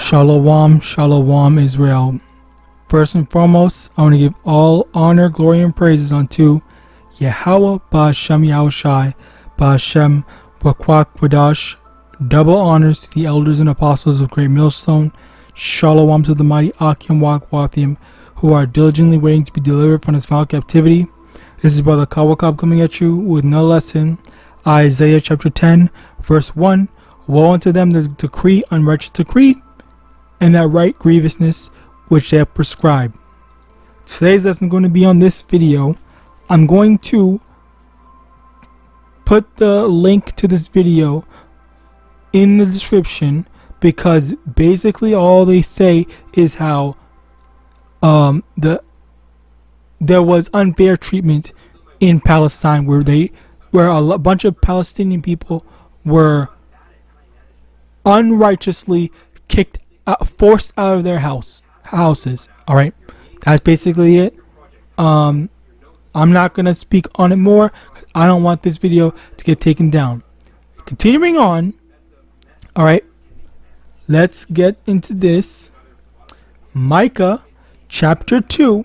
Shalom, shalom, Israel. First and foremost, I want to give all honor, glory, and praises unto YAHAWAH, BA'Shem YAHWASHI, BA'Shem Wadash. Double honors to the elders and apostles of Great Millstone. Shalom to the mighty Akim Wathim, who are diligently waiting to be delivered from this foul captivity. This is Brother Kawakab coming at you with no lesson. Isaiah chapter 10, verse 1. Woe unto them that decree unrighteous decree, and that right grievousness which they have prescribed. Today's lesson is going to be on this video. I'm going to put the link to this video in the description, because basically all they say is how there was unfair treatment in Palestine, where a bunch of Palestinian people were unrighteously kicked out, forced out of their houses. All right, that's basically it. I'm not gonna speak on it more, 'cause I don't want this video to get taken down. Continuing on. All right, let's get into this. Micah chapter 2,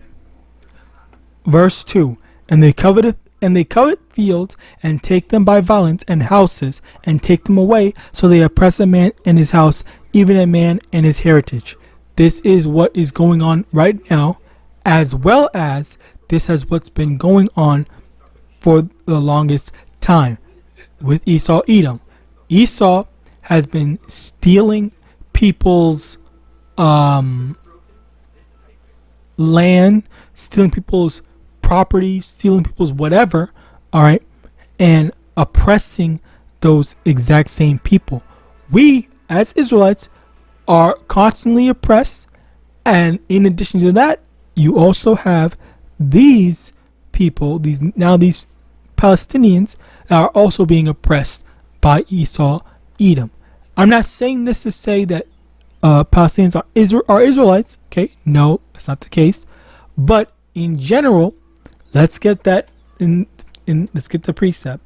verse 2. And they covet fields, and take them by violence, and houses, and take them away. So they oppress a man and his house, even a man and his heritage. This is what is going on right now, as well as this has what's been going on for the longest time with Esau Edom. Esau has been stealing people's land, stealing people's property, stealing people's whatever, all right, and oppressing those exact same people. We, as Israelites, are constantly oppressed, and in addition to that, you also have these people, these Palestinians, that are also being oppressed by Esau Edom. I'm not saying this to say that Palestinians are Israelites. Okay, no, that's not the case. But in general, let's get that let's get the precept.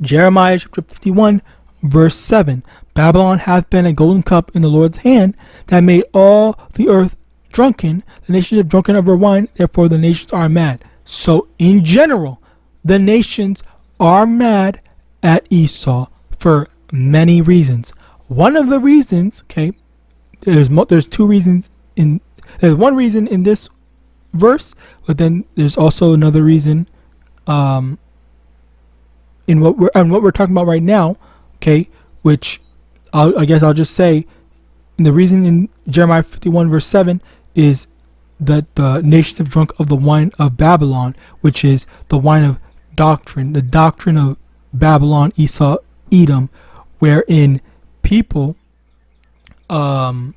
Jeremiah chapter 51, verse 7. Babylon hath been a golden cup in the Lord's hand, that made all the earth drunken. The nations have drunken of her wine, therefore the nations are mad. So in general, the nations are mad at Esau for many reasons. One of the reasons, okay, there's two reasons there's one reason in this verse, but then there's also another reason in what we're talking about right now, okay, which I guess I'll just say, the reason in Jeremiah 51 verse 7 is that the nations have drunk of the wine of Babylon, which is the wine of doctrine, the doctrine of Babylon, Esau, Edom, wherein people are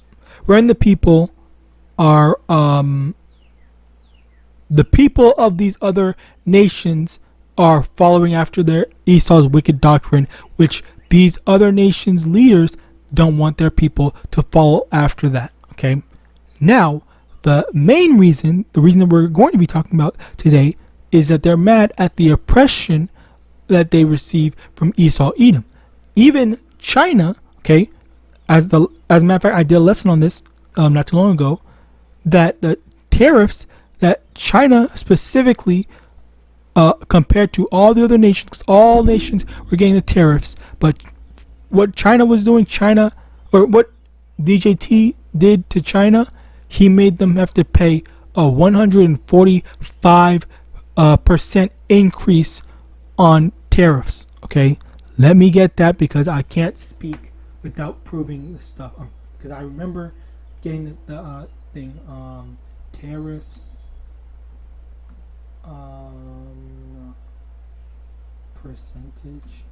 the people of these other nations are following after their Esau's wicked doctrine, which these other nations' leaders don't want their people to follow after that. Okay, now the main reason, the reason that we're going to be talking about today, is that they're mad at the oppression that they receive from Esau Edom. Even China, okay, as a matter of fact, I did a lesson on this not too long ago, that the tariffs that China specifically, compared to all the other nations, 'cause all nations were getting the tariffs, but what China was doing, what DJT did to China, he made them have to pay a 145% increase on tariffs. Okay, let me get that, because I can't speak without proving this stuff. Because I remember getting the thing, tariffs, percentage.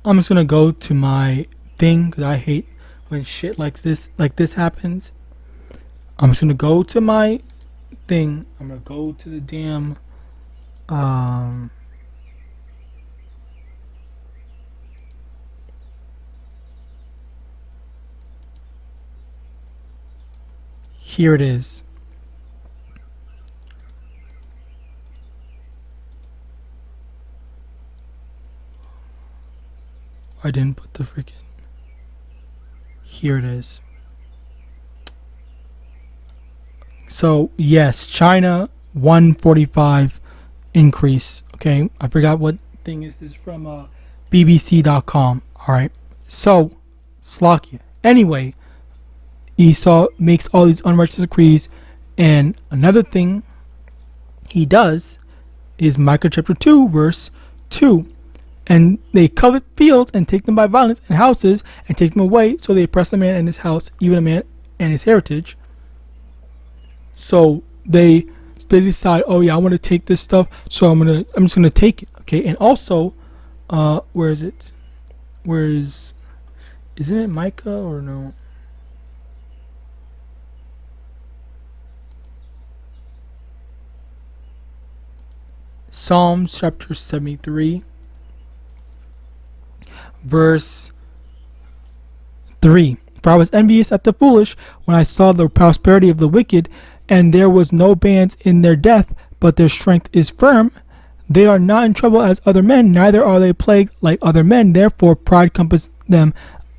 I'm just gonna go to my thing because I hate when shit like this happens. I'm just gonna go to my thing. I'm gonna go to the damn here it is. I didn't put the freaking. Here it is. So yes, China 145 increase. Okay, I forgot what thing is this from BBC.com. All right. So Slovakia. Anyway, Esau makes all these unrighteous decrees, and another thing he does is Micah chapter 2 verse 2. And they covet fields and take them by violence, and houses and take them away. So they oppress a man and his house, even a man and his heritage. So they decide, oh yeah, I want to take this stuff, so I'm just gonna take it. Okay, and also, where is it? Isn't it Micah or no? Psalms chapter 73. Verse 3. For I was envious at the foolish when I saw the prosperity of the wicked, and there was no bands in their death, but their strength is firm. They are not in trouble as other men, neither are they plagued like other men. Therefore pride compassed them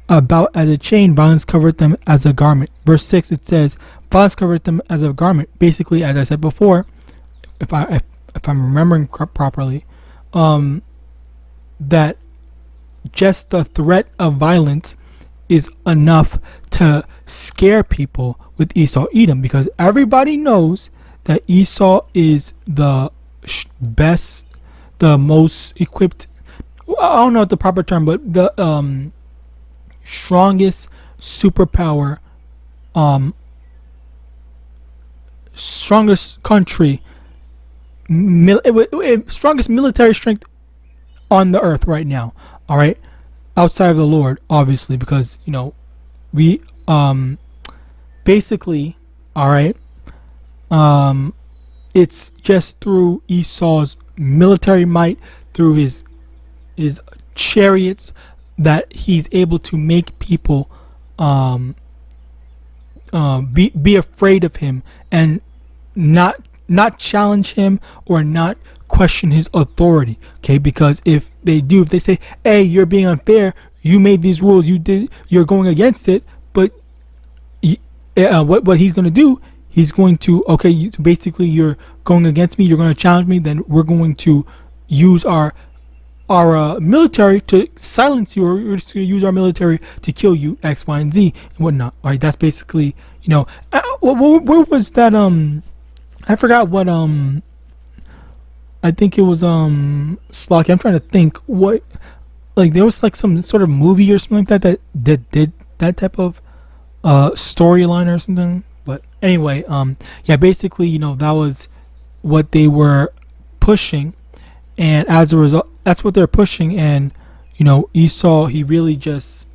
about as a chain, violence covered them as a garment. Verse 6, it says, violence covered them as a garment. Basically, as I said before, if I'm remembering properly, that just the threat of violence is enough to scare people with Esau Edom, because everybody knows that Esau is the best, the most equipped, I don't know what the proper term, but the strongest superpower, strongest country, strongest military strength on the earth right now. All right, outside of the Lord, obviously, because we basically, all right, it's just through Esau's military might, through his chariots, that he's able to make people be afraid of him and not challenge him or not question his authority. Okay, because if they say, hey, you're being unfair, you made these rules, you're going against it, but what he's going to do, he's going to, okay, basically you're going against me, you're going to challenge me, then we're going to use our military to silence you, or we're just going to use our military to kill you, X, Y, and Z, and whatnot. All right, that's basically, where was that, I forgot what, I think it was Slocky. I'm trying to think what, like, there was like some sort of movie or something like that did that type of storyline or something. But anyway, yeah, basically, that was what they were pushing, and as a result, that's what they're pushing. And Esau, he really just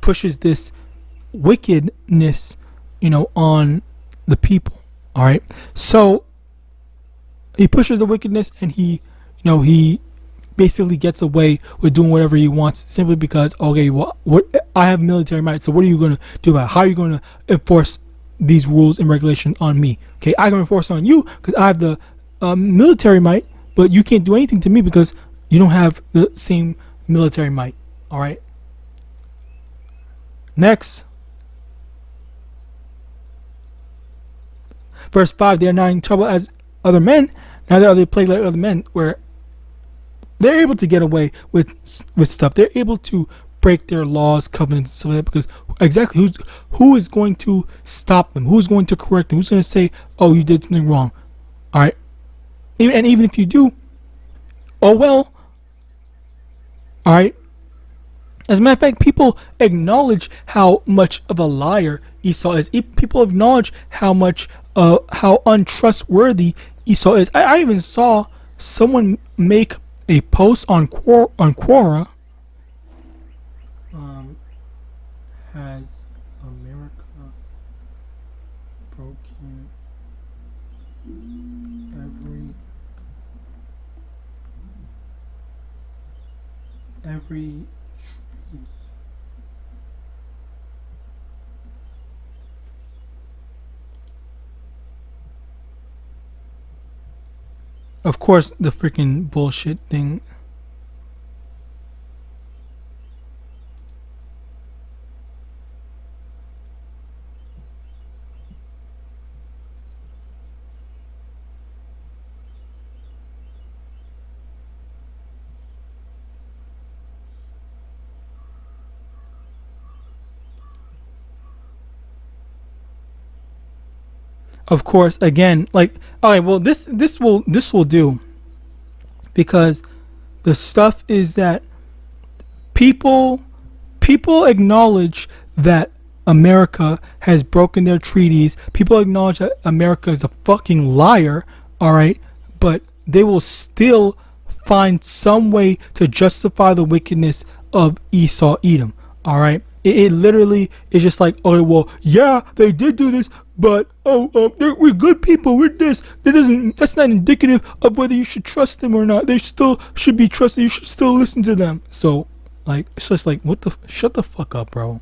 pushes this wickedness on the people. All right, so he pushes the wickedness, and he basically gets away with doing whatever he wants, simply because, okay, well, I have military might, so what are you going to do about it? How are you going to enforce these rules and regulations on me? Okay, I can enforce on you because I have the military might, but you can't do anything to me because you don't have the same military might. All right, next. Verse 5, they are not in trouble as other men, neither are they plagued like other men, where they're able to get away with stuff. They're able to break their laws, covenants, and stuff like that, because exactly who is going to stop them? Who's going to correct them? Who's going to say, oh, you did something wrong? All right. And even if you do, oh well. All right. As a matter of fact, people acknowledge how much of a liar Esau is. People acknowledge how untrustworthy Esau is. I even saw someone make a post on Quora. Has America broken every Of course, the freaking bullshit thing. Of course, again, like, all right, well, this will do, because the stuff is that people acknowledge that America has broken their treaties. People acknowledge that America is a fucking liar, all right, but they will still find some way to justify the wickedness of Esau Edom, all right. It literally is just like, oh well, yeah, they did do this, but we're good people. We're this. That's not indicative of whether you should trust them or not. They still should be trusted. You should still listen to them. So, like, it's just like, shut the fuck up, bro.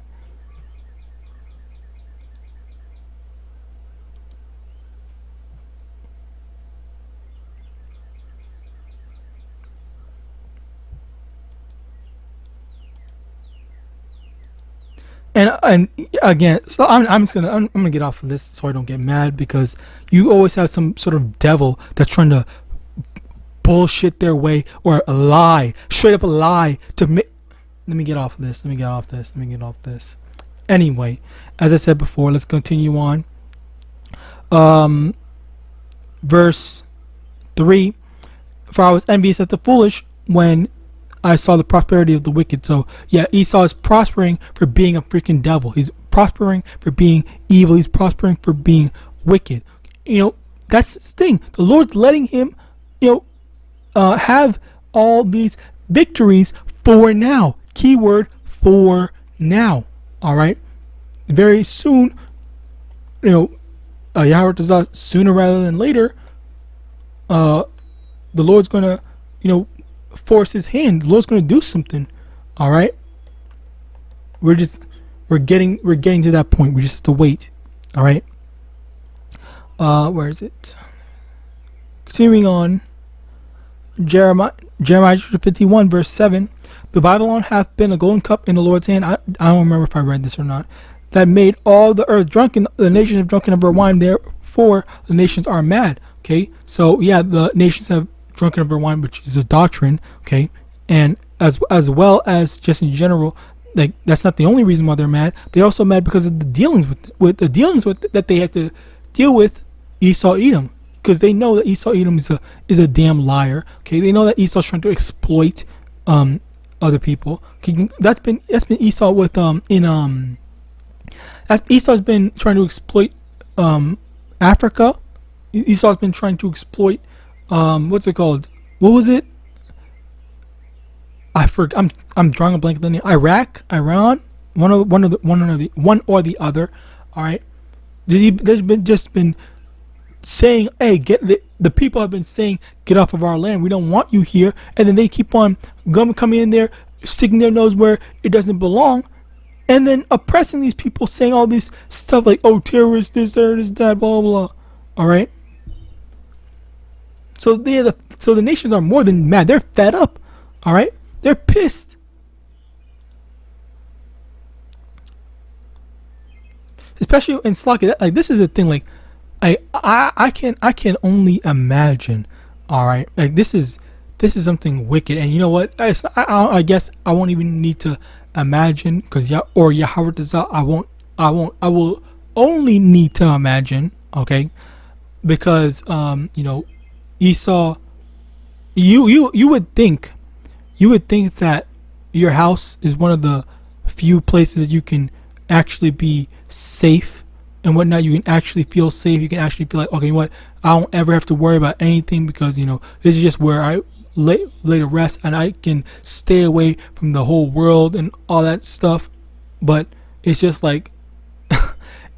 And again, so I'm gonna get off of this so I don't get mad, because you always have some sort of devil that's trying to bullshit their way, or a lie, straight up a lie to make. Let me get off of this. Let me get off this. Anyway, as I said before, let's continue on. Verse 3: For I was envious at the foolish when I saw the prosperity of the wicked. So yeah, Esau is prospering for being a freaking devil. He's prospering for being evil. He's prospering for being wicked. You know, that's the thing. The Lord's letting him, have all these victories for now. Keyword, for now. All right. Very soon, Yahawadah, sooner rather than later, the Lord's gonna, force his hand. The Lord's gonna do something. All right. We're getting to that point. We just have to wait. All right. Where is it? Continuing on. Jeremiah 51 verse 7. The Babylon hath been a golden cup in the Lord's hand. I don't remember if I read this or not. That made all the earth drunken. The nations have drunken of her wine. Therefore, the nations are mad. Okay. So yeah, the nations have drunken of her wine, which is a doctrine. Okay. And as well as just in general, like, that's not the only reason why they're mad. They're also mad because of the dealings with that they have to deal with Esau Edom, because they know that Esau Edom is a damn liar. Okay, they know that Esau's trying to exploit other people. Okay, that's been Esau with Esau's been trying to exploit Africa. Esau's been trying to exploit what's it called? What was it? I forgot. I'm drawing a blank. The name. Iraq, Iran, one or the other. All right. There's been saying, hey, the people have been saying, get off of our land. We don't want you here. And then they keep on coming in there, sticking their nose where it doesn't belong, and then oppressing these people, saying all this stuff like, oh, terrorists, this, that, blah, blah, blah. All right. So the nations are more than mad. They're fed up. All right. They're pissed. Especially in Slovakia. Like, this is the thing. Like, I can only imagine. All right. Like, this is something wicked. And you know what? I guess I won't even need to imagine, because Yahawadah, I will only need to imagine. Okay. Because Esau, you would think that your house is one of the few places that you can actually be safe and whatnot, you can actually feel safe. You can actually feel like, okay, you know what, I don't ever have to worry about anything, because this is just where I lay to rest, and I can stay away from the whole world and all that stuff. But it's just like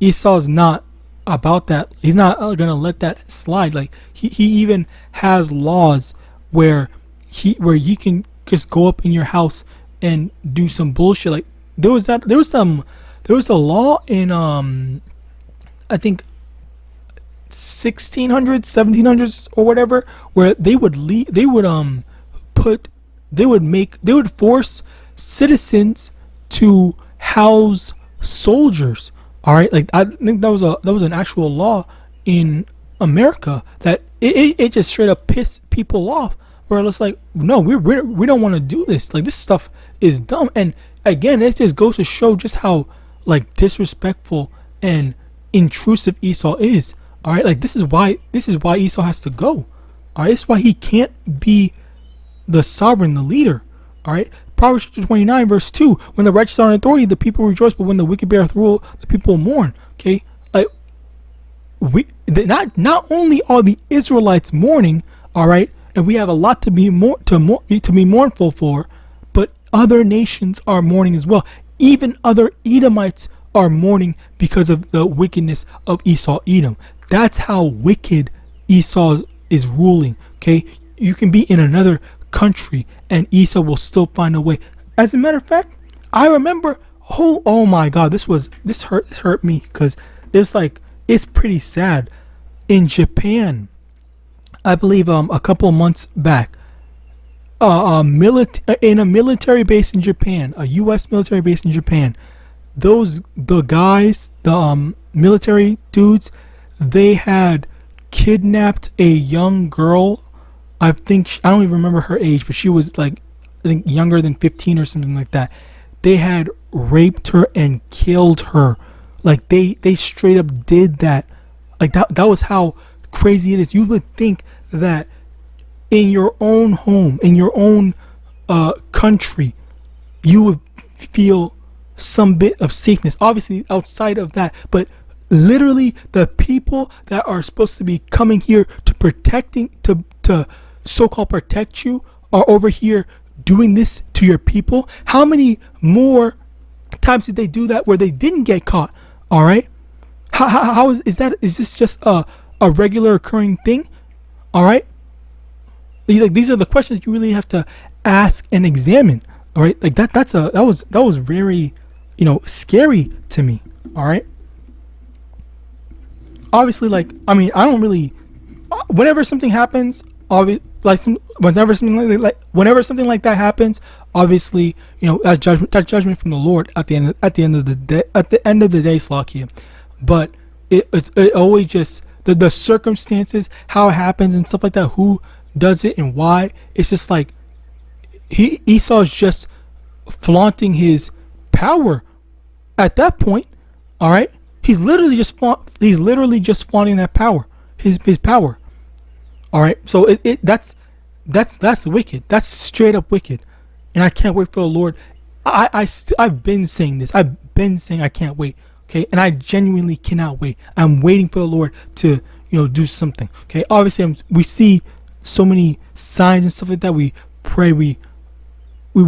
Esau's not about that. He's not gonna let that slide. Like he even has laws where you can just go up in your house and do some bullshit. Like there was a law in I think 1600s, 1700s or whatever, where they would force citizens to house soldiers. All right, like I think that was an actual law in America, that it just straight up pissed people off, where it's like, no, we don't want to do this. Like, this stuff is dumb. And again, it just goes to show just how like disrespectful and intrusive Esau is. All right, like this is why Esau has to go. All right, this is why he can't be the sovereign, the leader. All right, Proverbs 29 verse 2: when the righteous are in authority, the people rejoice, but when the wicked beareth rule, the people mourn. Okay, like not only are the Israelites mourning, all right, and we have a lot to be mournful for, but other nations are mourning as well. Even other Edomites are mourning because of the wickedness of Esau Edom. That's how wicked Esau is ruling. Okay, you can be in another country and Esau will still find a way. As a matter of fact, I remember, oh my God, this hurt me, because it's pretty sad. In Japan, I believe a couple of months back, in a military base in Japan, a U.S. military base in Japan, the military dudes, they had kidnapped a young girl. I don't even remember her age, but she was like, I think younger than 15 or something like that. They had raped her and killed her. Like they straight up did that. Like that was how crazy it is. You would think that in your own home, in your own country, you would feel some bit of safeness. Obviously outside of that, but literally the people that are supposed to be coming here to so-called protect you are over here doing this to your people. How many more times did they do that where they didn't get caught? All right, how is this just a regular occurring thing? All right, these are the questions you really have to ask and examine. All right, like that was very scary to me. All right, obviously, like, I mean, I don't really, whenever something happens, whenever something like that happens, obviously, that's judgment from the Lord at the end of the day, Slakia. But it always just the circumstances, how it happens and stuff like that, who does it and why. It's just like Esau's just flaunting his power at that point. All right, he's literally just flaunting that power, his power. All right, so that's wicked. That's straight up wicked, and I can't wait for the Lord. I've been saying this. I've been saying I can't wait. Okay, and I genuinely cannot wait. I'm waiting for the Lord to do something. Okay, obviously we see so many signs and stuff like that. We pray, we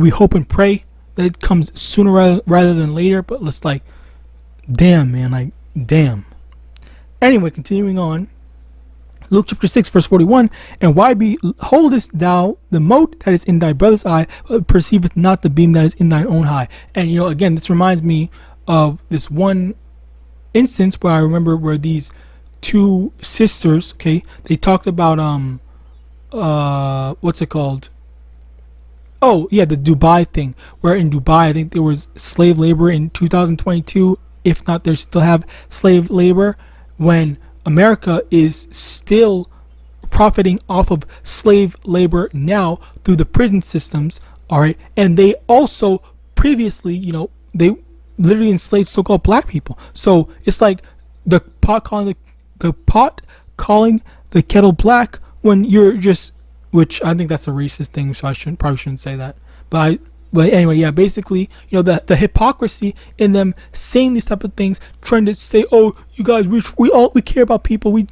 hope and pray that it comes sooner rather than later. But it's like, damn, man, like damn. Anyway, continuing on. Luke chapter 6 verse 41, and why beholdest thou the mote that is in thy brother's eye, but perceiveth not the beam that is in thine own eye? And again, this reminds me of this one instance where I remember where these two sisters, okay, they talked about what's it called? Oh yeah, the Dubai thing, where in Dubai I think there was slave labor in 2022. If not, they still have slave labor, when America is still profiting off of slave labor now through the prison systems. All right, and they also previously, they literally enslaved so-called black people. So it's like the pot calling the kettle black when you're just, which I think that's a racist thing, so I probably shouldn't say that. But But anyway, yeah, basically, the hypocrisy in them saying these type of things, trying to say, oh, you guys, we care about people, we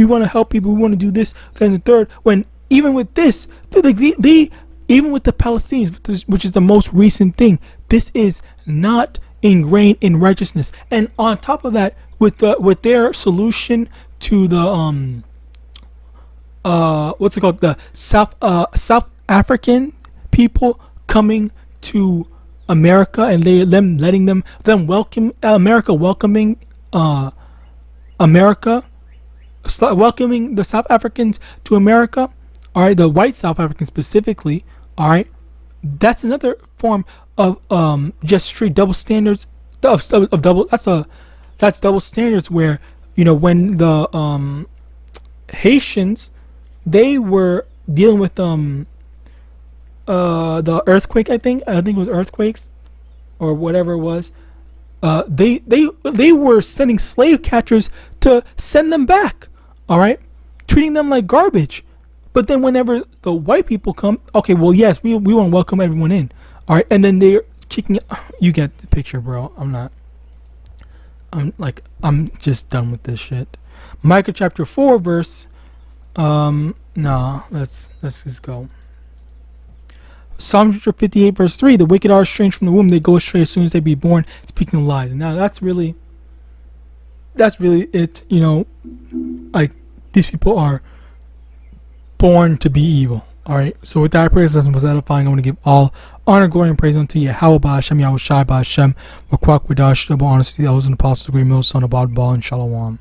want to help people, we want to do this, then the third. When even with this, they even with the Palestinians, which is the most recent thing, this is not ingrained in righteousness. And on top of that, with their solution to the what's it called, the South African people coming to America, and them welcoming welcoming the South Africans to America. All right, the white South Africans specifically. All right, that's another form of just straight double standards. That's double standards where, when the Haitians, they were dealing with the earthquake, I think it was earthquakes or whatever it was. They were sending slave catchers to send them back. All right, treating them like garbage. But then whenever the white people come, okay, well, yes, we want to welcome everyone in. All right, and then they're kicking. You get the picture, bro. I'm just done with this shit. Micah chapter 4 verse. Let's just go. Psalm 58 verse 3, the wicked are estranged from the womb, they go astray as soon as they be born, speaking lies. Now that's really it. Like, these people are born to be evil. Alright, so with that, I pray this lesson was edifying. I want to give all honor, glory, and praise unto YAHAWAH, Hashem, YAHAWASHI, Hashem, Wakwak, Wadash, double honor to the elders and apostles, great meal, son of Bal, and Shalom.